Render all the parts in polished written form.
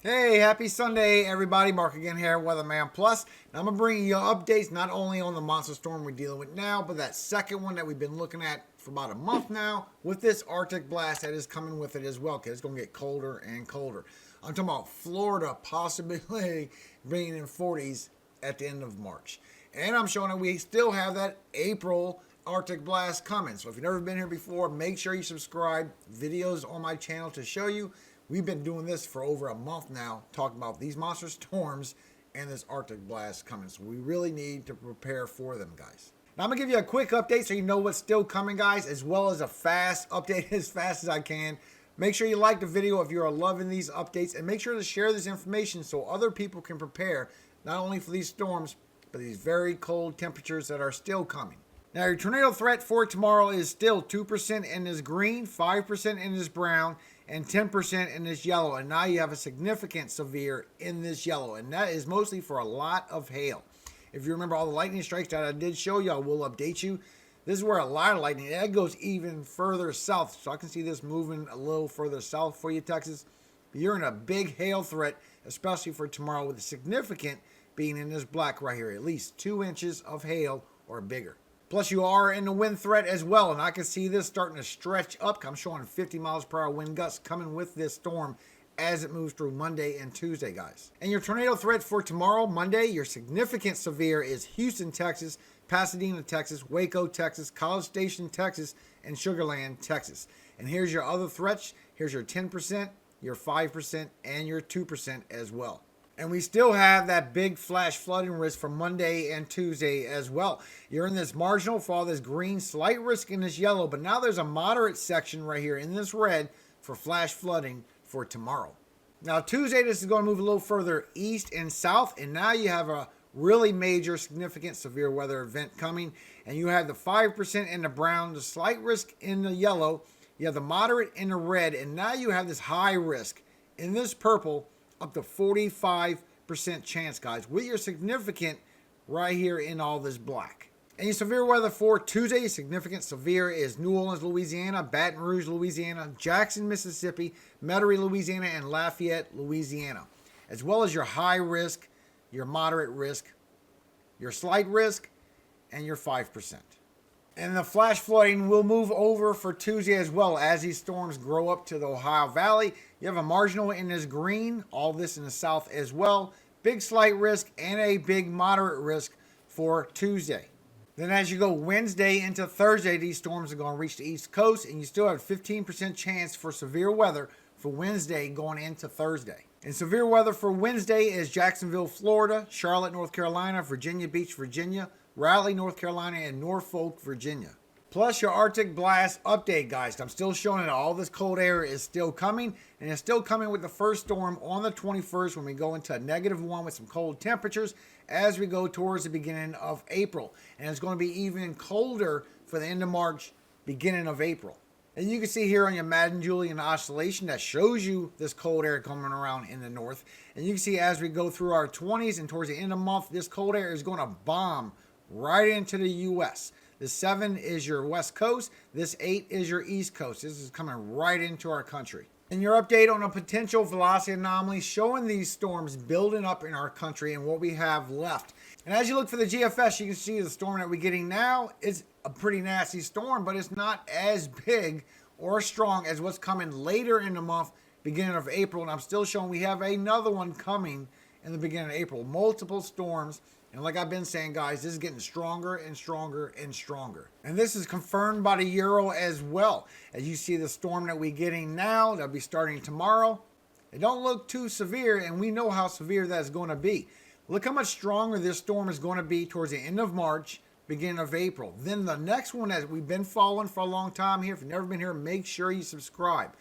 Hey, happy Sunday, everybody. Mark again here, WeatherMan Plus. Now, I'm going to bring you updates not only on the monster storm we're dealing with now, but that second one that we've been looking at for about a month now with this Arctic blast that is coming with it as well, because it's going to get colder and colder. I'm talking about Florida possibly bringing in 40s at the end of March. And I'm showing that we still have that April Arctic blast coming. So if you've never been here before, make sure you subscribe. Videos on my channel to show you. We've been doing this for over a month now, talking about these monster storms and this Arctic blast coming. So we really need to prepare for them, guys. Now I'm going to give you a quick update so you know what's still coming, guys, as well as a fast update as fast as I can. Make sure you like the video if you're loving these updates, and make sure to share this information so other people can prepare not only for these storms, but these very cold temperatures that are still coming. Now, your tornado threat for tomorrow is still 2% in this green, 5% in this brown, and 10% in this yellow. And now you have a significant severe in this yellow. And that is mostly for a lot of hail. If you remember all the lightning strikes that I did show you, I will update you. This is where a lot of lightning, that goes even further south. So I can see this moving a little further south for you, Texas. But you're in a big hail threat, especially for tomorrow, with the significant being in this black right here. At least 2 inches of hail or bigger. Plus, you are in the wind threat as well, and I can see this starting to stretch up. I'm showing 50 miles per hour wind gusts coming with this storm as it moves through Monday and Tuesday, guys. And your tornado threat for tomorrow, Monday, your significant severe is Houston, Texas, Pasadena, Texas, Waco, Texas, College Station, Texas, and Sugar Land, Texas. And here's your other threats. Here's your 10%, your 5%, and your 2% as well. And we still have that big flash flooding risk for Monday and Tuesday as well. You're in this marginal for all this green, slight risk in this yellow, but now there's a moderate section right here in this red for flash flooding for tomorrow. Now Tuesday, this is going to move a little further east and south, and now you have a really major, significant severe weather event coming, and you have the 5% in the brown, the slight risk in the yellow, you have the moderate in the red, and now you have this high risk in this purple, up to 45% chance, guys, with your significant right here in all this black. And your severe weather for Tuesday, significant severe is New Orleans, Louisiana, Baton Rouge, Louisiana, Jackson, Mississippi, Metairie, Louisiana, and Lafayette, Louisiana, as well as your high risk, your moderate risk, your slight risk, and your 5%. And the flash flooding will move over for Tuesday as well as these storms grow up to the Ohio Valley. You have a marginal in this green, all this in the south as well. Big slight risk and a big moderate risk for Tuesday. Then as you go Wednesday into Thursday, these storms are going to reach the East Coast, and you still have 15% chance for severe weather for Wednesday going into Thursday. And severe weather for Wednesday is Jacksonville, Florida, Charlotte, North Carolina, Virginia Beach, Virginia, Raleigh, North Carolina, and Norfolk, Virginia. Plus your Arctic blast update, guys. I'm still showing that all this cold air is still coming, and it's still coming with the first storm on the 21st when we go into a -1 with some cold temperatures as we go towards the beginning of April. And it's going to be even colder for the end of March, beginning of April. And you can see here on your Madden-Julian oscillation that shows you this cold air coming around in the north. And you can see as we go through our 20s and towards the end of the month, this cold air is going to bomb right into the U.S. This 7 is your west coast. This 8 is your east coast. This is coming right into our country. And your update on a potential velocity anomaly showing these storms building up in our country and what we have left. And as you look for the GFS, you can see the storm that we're getting now is a pretty nasty storm, but it's not as big or strong as what's coming later in the month, beginning of April. And I'm still showing we have another one coming in the beginning of April. Multiple storms. And like I've been saying, guys, this is getting stronger and stronger and stronger. And this is confirmed by the Euro as well. As you see the storm that we're getting now, that'll be starting tomorrow. It don't look too severe, and we know how severe that's going to be. Look how much stronger this storm is going to be towards the end of March, beginning of April. Then the next one that we've been following for a long time here, if you've never been here, make sure you subscribe.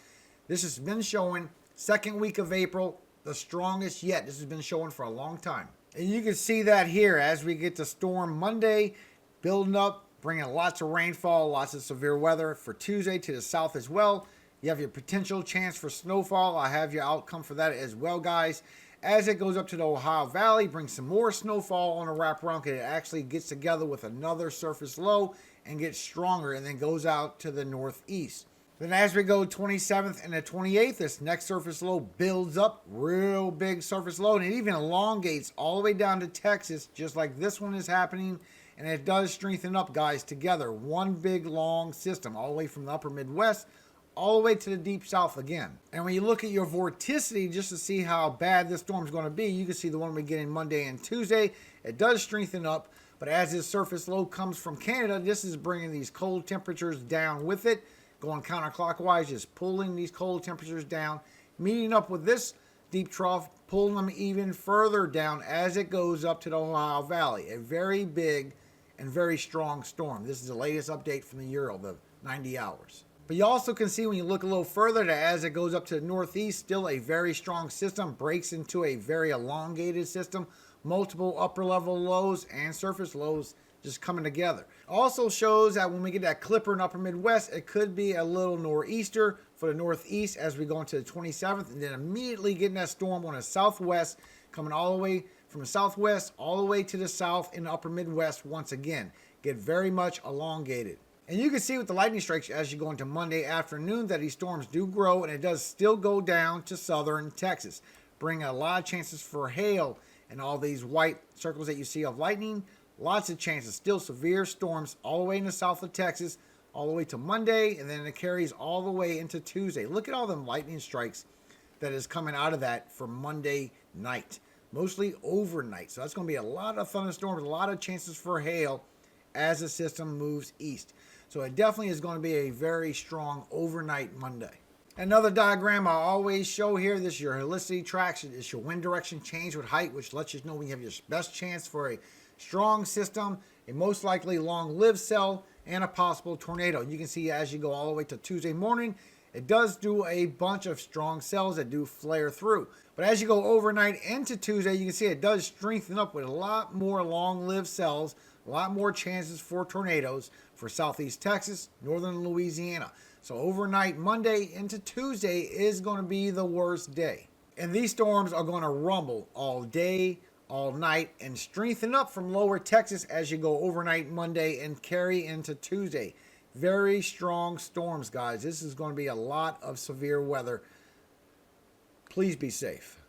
This has been showing second week of April, the strongest yet. This has been showing for a long time. And you can see that here as we get to storm Monday, building up, bringing lots of rainfall, lots of severe weather for Tuesday to the south as well. You have your potential chance for snowfall. I have your outcome for that as well, guys. As it goes up to the Ohio Valley, brings some more snowfall on a wraparound because it actually gets together with another surface low and gets stronger and then goes out to the northeast. Then as we go 27th and the 28th, this next surface low builds up, real big surface low, and it even elongates all the way down to Texas, just like this one is happening. And it does strengthen up, guys, together. One big long system all the way from the upper Midwest all the way to the deep south again. And when you look at your vorticity, just to see how bad this storm is going to be, you can see the one we get in Monday and Tuesday. It does strengthen up, but as this surface low comes from Canada, this is bringing these cold temperatures down with it, going counterclockwise, just pulling these cold temperatures down, meeting up with this deep trough, pulling them even further down as it goes up to the Ohio Valley. A very big and very strong storm. This is the latest update from the Euro, the 90 hours. But you also can see when you look a little further that as it goes up to the northeast, still a very strong system, breaks into a very elongated system, multiple upper level lows and surface lows just coming together. Also shows that when we get that clipper in upper Midwest, it could be a little nor'easter for the northeast as we go into the 27th, and then immediately getting that storm on the southwest, coming all the way from the southwest all the way to the south in the upper Midwest once again. Get very much elongated. And you can see with the lightning strikes as you go into Monday afternoon that these storms do grow, and it does still go down to southern Texas, bringing a lot of chances for hail and all these white circles that you see of lightning. Lots of chances, still severe storms all the way in the south of Texas, all the way to Monday, and then it carries all the way into Tuesday. Look at all them lightning strikes that is coming out of that for Monday night, mostly overnight. So that's going to be a lot of thunderstorms, a lot of chances for hail as the system moves east. So it definitely is going to be a very strong overnight Monday. Another diagram I always show here, this is your helicity tracks. It's your wind direction change with height, which lets you know when you have your best chance for a strong system, a most likely long-lived cell, and a possible tornado. You can see as you go all the way to Tuesday morning, it does do a bunch of strong cells that do flare through. But as you go overnight into Tuesday, you can see it does strengthen up with a lot more long-lived cells, a lot more chances for tornadoes for southeast Texas, northern Louisiana. So overnight Monday into Tuesday is going to be the worst day. And these storms are going to rumble all day, all night, and strengthen up from lower Texas as you go overnight Monday and carry into Tuesday. Very strong storms, guys. This is going to be a lot of severe weather. Please be safe.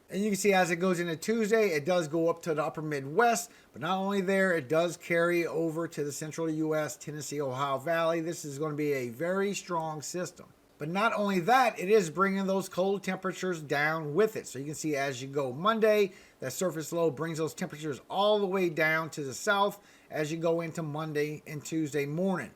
And you can see as it goes into Tuesday, it does go up to the upper Midwest. But not only there, it does carry over to the central U.S., Tennessee, Ohio Valley. This is going to be a very strong system. But not only that, it is bringing those cold temperatures down with it. So you can see as you go Monday, that surface low brings those temperatures all the way down to the south as you go into Monday and Tuesday morning.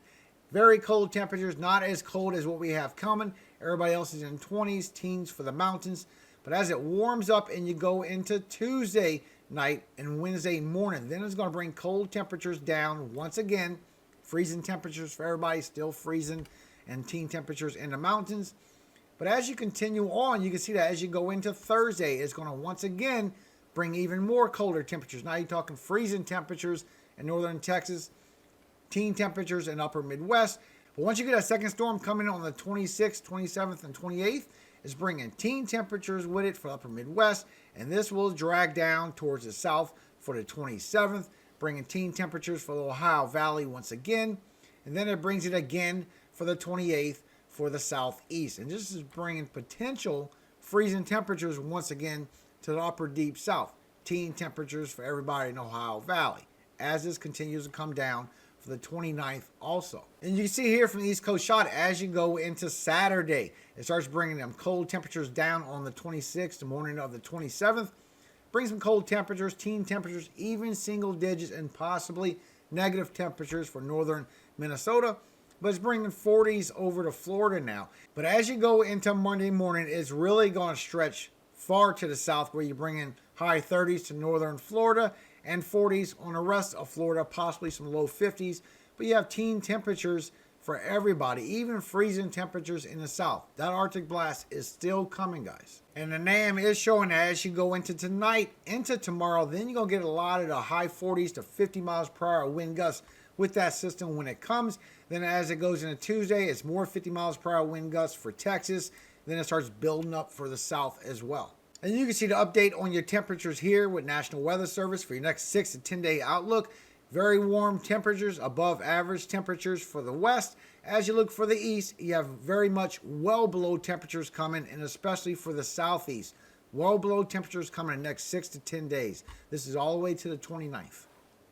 Very cold temperatures, not as cold as what we have coming. Everybody else is in 20s, teens for the mountains. But as it warms up and you go into Tuesday night and Wednesday morning, then it's going to bring cold temperatures down once again. Freezing temperatures for everybody, still freezing, and teen temperatures in the mountains. But as you continue on, you can see that as you go into Thursday, it's going to once again bring even more colder temperatures. Now you're talking freezing temperatures in northern Texas, teen temperatures in upper Midwest. But once you get a second storm coming on the 26th, 27th, and 28th, it's bringing teen temperatures with it for upper Midwest, and this will drag down towards the south for the 27th, bringing teen temperatures for the Ohio Valley once again, and then it brings it again for the 28th for the southeast. And this is bringing potential freezing temperatures once again to the upper deep south. Teen temperatures for everybody in Ohio Valley as this continues to come down for the 29th also. And you can see here from the East Coast shot as you go into Saturday, it starts bringing them cold temperatures down on the 26th, the morning of the 27th. Brings some cold temperatures, teen temperatures, even single digits, and possibly negative temperatures for northern Minnesota. But it's bringing 40s over to Florida now. But as you go into Monday morning, it's really going to stretch far to the south where you bring in high 30s to northern Florida and 40s on the rest of Florida, possibly some low 50s. But you have teen temperatures for everybody, even freezing temperatures in the south. That Arctic blast is still coming, guys. And the NAM is showing that as you go into tonight, into tomorrow, then you're going to get a lot of the high 40s to 50 miles per hour wind gusts with that system when it comes. Then as it goes into Tuesday, it's more 50 miles per hour wind gusts for Texas. Then it starts building up for the south as well. And you can see the update on your temperatures here with National Weather Service for your next 6 to 10 day outlook. Very warm temperatures, above average temperatures for the west, As you look for the east, you have very much well below temperatures coming, and especially for the southeast. Well below temperatures coming in the next 6 to 10 days. This is all the way to the 29th.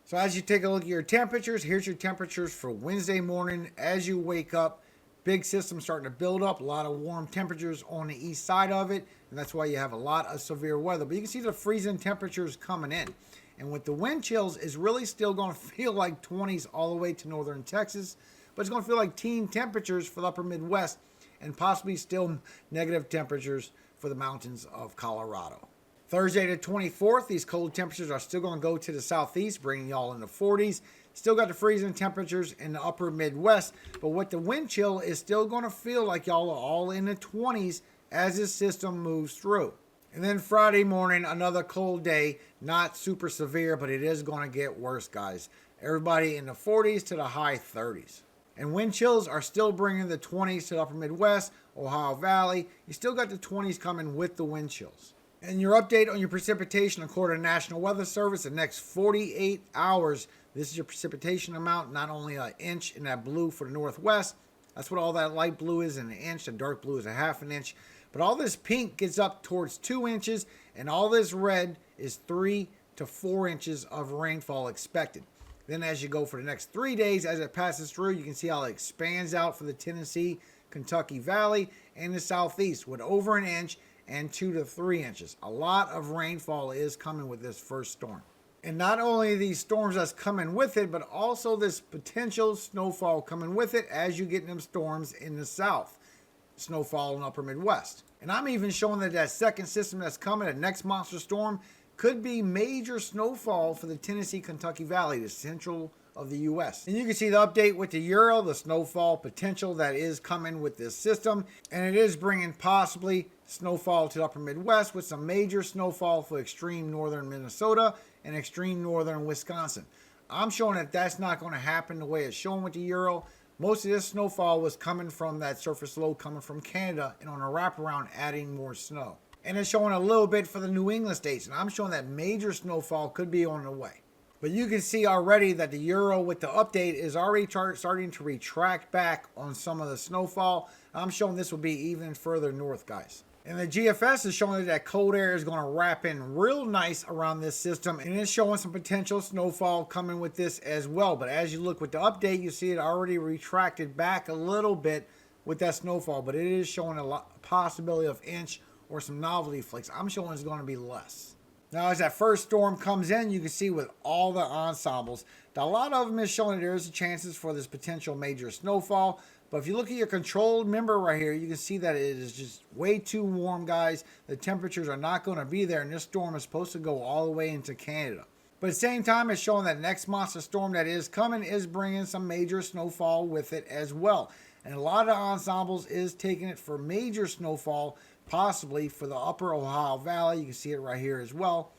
So as you take a look at your temperatures, here's your temperatures for Wednesday morning. As you wake up, big system starting to build up, a lot of warm temperatures on the east side of it, and that's why you have a lot of severe weather. But you can see the freezing temperatures coming in. And with the wind chills, it's really still going to feel like 20s all the way to northern Texas, but it's going to feel like teen temperatures for the upper Midwest and possibly still negative temperatures for the mountains of Colorado. Thursday the 24th, these cold temperatures are still going to go to the southeast, bringing y'all in the 40s. Still got the freezing temperatures in the upper Midwest, but with the wind chill, is still going to feel like y'all are all in the 20s as this system moves through. And then Friday morning, another cold day, not super severe, but it is going to get worse, guys. Everybody in the 40s to the high 30s. And wind chills are still bringing the 20s to the upper Midwest, Ohio Valley. You still got the 20s coming with the wind chills. And your update on your precipitation according to National Weather Service, the next 48 hours, this is your precipitation amount, not only an inch in that blue for the northwest. That's what all that light blue is in an inch. The dark blue is a half an inch. But all this pink gets up towards 2 inches, and all this red is 3 to 4 inches of rainfall expected. Then as you go for the next 3 days, as it passes through, you can see how it expands out for the Tennessee, Kentucky Valley, and the southeast with over an inch and 2 to 3 inches. A lot of rainfall is coming with this first storm. And not only these storms that's coming with it, but also this potential snowfall coming with it as you get them storms in the south. Snowfall in the upper Midwest. And I'm even showing that that second system that's coming, the next monster storm, could be major snowfall for the Tennessee, Kentucky Valley, the central of the U.S. And you can see the update with the Euro, the snowfall potential that is coming with this system. And it is bringing possibly snowfall to the upper Midwest with some major snowfall for extreme northern Minnesota and extreme northern Wisconsin. I'm showing that that's not going to happen the way it's shown with the Euro. Most of this snowfall was coming from that surface low coming from Canada and on a wraparound adding more snow. And it's showing a little bit for the New England states. And I'm showing that major snowfall could be on the way. But you can see already that the Euro with the update is already starting to retract back on some of the snowfall. I'm showing this will be even further north, guys. And the GFS is showing that cold air is going to wrap in real nice around this system. And it's showing some potential snowfall coming with this as well. But as you look with the update, you see it already retracted back a little bit with that snowfall. But it is showing a possibility of inch or some novelty flakes. I'm showing it's going to be less. Now, as that first storm comes in, you can see with all the ensembles, that a lot of them is showing that there is chances for this potential major snowfall. But if you look at your controlled member right here, you can see that it is just way too warm, guys. The temperatures are not going to be there, and this storm is supposed to go all the way into Canada. But at the same time, it's showing that next monster storm that is coming is bringing some major snowfall with it as well. And a lot of ensembles is taking it for major snowfall, possibly for the upper Ohio Valley. You can see it right here as well.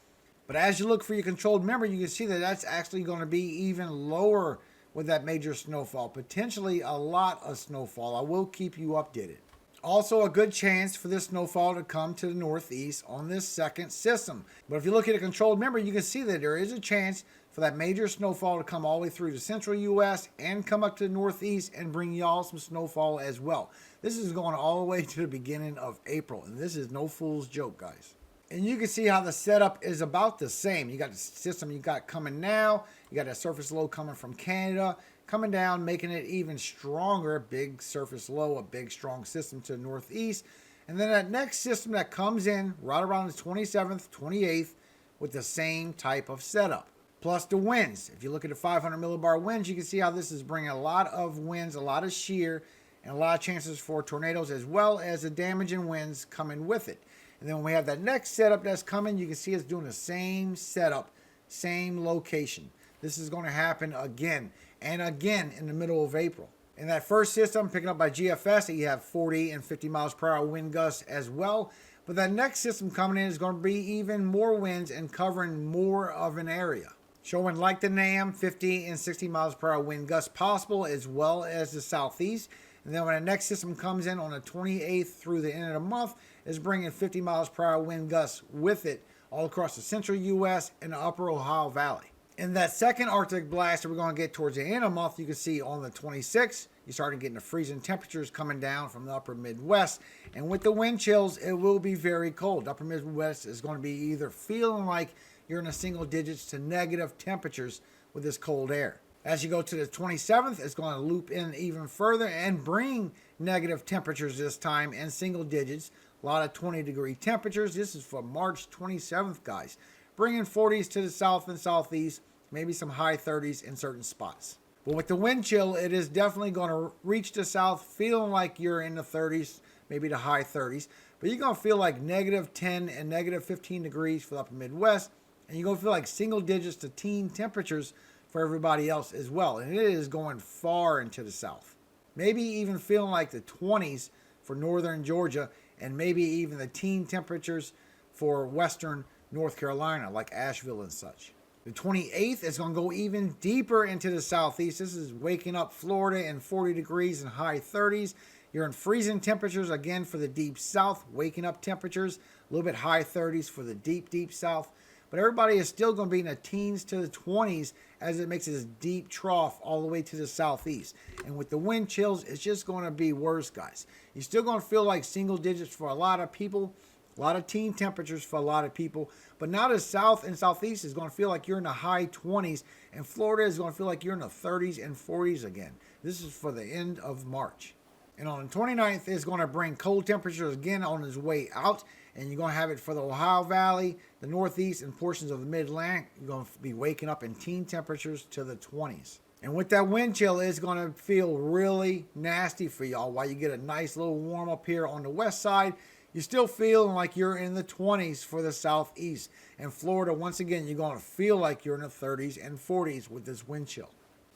But as you look for your controlled member, you can see that that's actually going to be even lower with that major snowfall. Potentially a lot of snowfall. I will keep you updated. Also a good chance for this snowfall to come to the northeast on this second system. But if you look at a controlled member, you can see that there is a chance for that major snowfall to come all the way through the central U.S. and come up to the northeast and bring y'all some snowfall as well. This is going all the way to the beginning of April, and this is no fool's joke, guys. And you can see how the setup is about the same. You got the system you got coming now. You got that surface low coming from Canada, coming down, making it even stronger. Big surface low, a big strong system to the northeast. And then that next system that comes in right around the 27th, 28th with the same type of setup. Plus the winds. If you look at the 500 millibar winds, you can see how this is bringing a lot of winds, a lot of shear, and a lot of chances for tornadoes as well as the damaging winds coming with it. And then when we have that next setup that's coming, you can see it's doing the same setup, same location. This is going to happen again and again in the middle of April. In that first system, picking up by GFS, you have 40 and 50 miles per hour wind gusts as well. But that next system coming in is going to be even more winds and covering more of an area. Showing like the NAM, 50 and 60 miles per hour wind gusts possible as well as the southeast. And then when the next system comes in on the 28th through the end of the month, is bringing 50 miles per hour wind gusts with it all across the central U.S. and the upper Ohio Valley. In that second Arctic blast that we're going to get towards the end of the month, you can see on the 26th, you're starting getting the freezing temperatures coming down from the upper Midwest. And with the wind chills, it will be very cold. The upper Midwest is going to be either feeling like you're in the single digits to negative temperatures with this cold air. As you go to the 27th, it's going to loop in even further and bring negative temperatures this time in single digits. A lot of 20-degree temperatures. This is for March 27th, guys. Bringing 40s to the south and southeast, maybe some high 30s in certain spots. But with the wind chill, it is definitely going to reach the south, feeling like you're in the 30s, maybe the high 30s. But you're going to feel like negative 10 and negative 15 degrees for the upper Midwest. And you're going to feel like single digits to teen temperatures for everybody else as well. And it is going far into the south. Maybe even feeling like the 20s for northern Georgia, and maybe even the teen temperatures for western North Carolina, like Asheville and such. The 28th is going to go even deeper into the southeast. This is waking up Florida in 40 degrees and high 30s. You're in freezing temperatures again for the deep south, waking up temperatures, a little bit high 30s for the deep south. But everybody is still going to be in the teens to the 20s as it makes this deep trough all the way to the southeast. And with the wind chills, it's just going to be worse, guys. You're still going to feel like single digits for a lot of people, a lot of teen temperatures for a lot of people. But now the south and southeast is going to feel like you're in the high 20s, and Florida is going to feel like you're in the 30s and 40s again. This is for the end of March. And on the 29th, it's going to bring cold temperatures again on its way out. And you're going to have it for the Ohio Valley, the Northeast, and portions of the Mid-Atlantic. You're going to be waking up in teen temperatures to the 20s. And with that wind chill, it's going to feel really nasty for y'all. While you get a nice little warm up here on the west side, you're still feeling like you're in the 20s for the southeast. And Florida, once again, you're going to feel like you're in the 30s and 40s with this wind chill.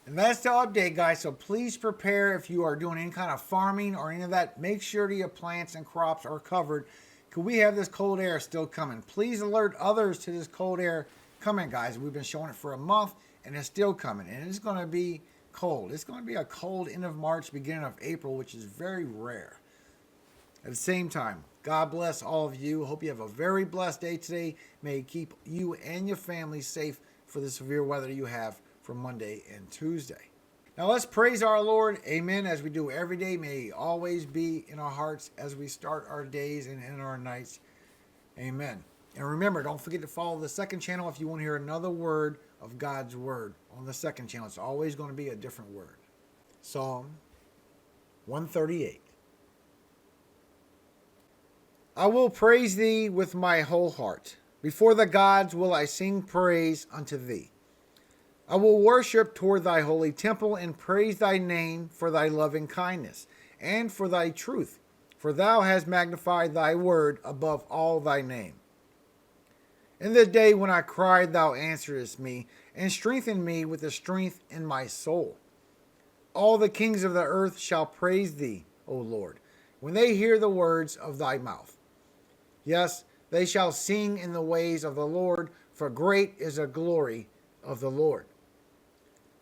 And that's the update, guys. So please prepare if you are doing any kind of farming or any of that. Make sure that your plants and crops are covered. We have this cold air still coming. Please alert others to this cold air coming, guys. We've been showing it for a month, and it's still coming. And it's going to be cold. It's going to be a cold end of March, beginning of April, which is very rare. At the same time, God bless all of you. Hope you have a very blessed day today. May He keep you and your family safe for the severe weather you have for Monday and Tuesday. Now let's praise our Lord. Amen. As we do every day, may He always be in our hearts as we start our days and in our nights. Amen. And remember, don't forget to follow the second channel if you want to hear another word of God's word on the second channel. It's always going to be a different word. Psalm 138. I will praise Thee with my whole heart. Before the gods will I sing praise unto Thee. I will worship toward Thy holy temple and praise Thy name for Thy loving kindness and for Thy truth. For Thou hast magnified Thy word above all Thy name. In the day when I cried, Thou answeredst me and strengthened me with the strength in my soul. All the kings of the earth shall praise Thee, O Lord, when they hear the words of Thy mouth. Yes, they shall sing in the ways of the Lord, for great is the glory of the Lord.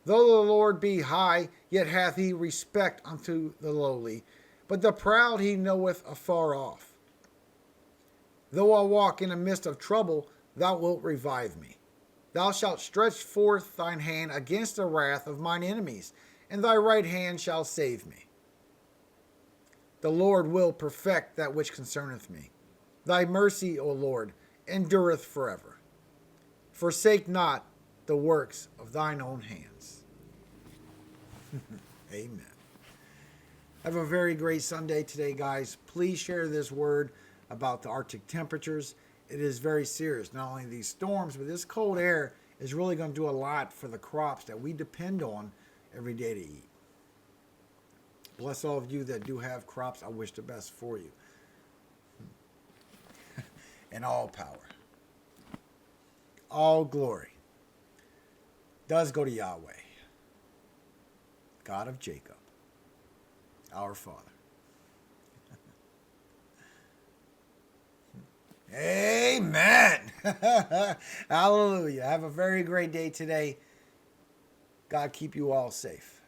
Though the Lord be high, yet hath He respect unto the lowly, but the proud He knoweth afar off. Though I walk in the midst of trouble, Thou wilt revive me. Thou shalt stretch forth Thine hand against the wrath of mine enemies, and Thy right hand shall save me. The Lord will perfect that which concerneth me. Thy mercy, O Lord, endureth forever. Forsake not the works of Thine own hands. Amen. Have a very great Sunday today, guys. Please share this word about the Arctic temperatures. It is very serious. Not only these storms, but this cold air is really going to do a lot for the crops that we depend on every day to eat. Bless all of you that do have crops. I wish the best for you. And all power, all glory does go to Yahweh, God of Jacob, our Father. Amen. Hallelujah. Have a very great day today. God keep you all safe.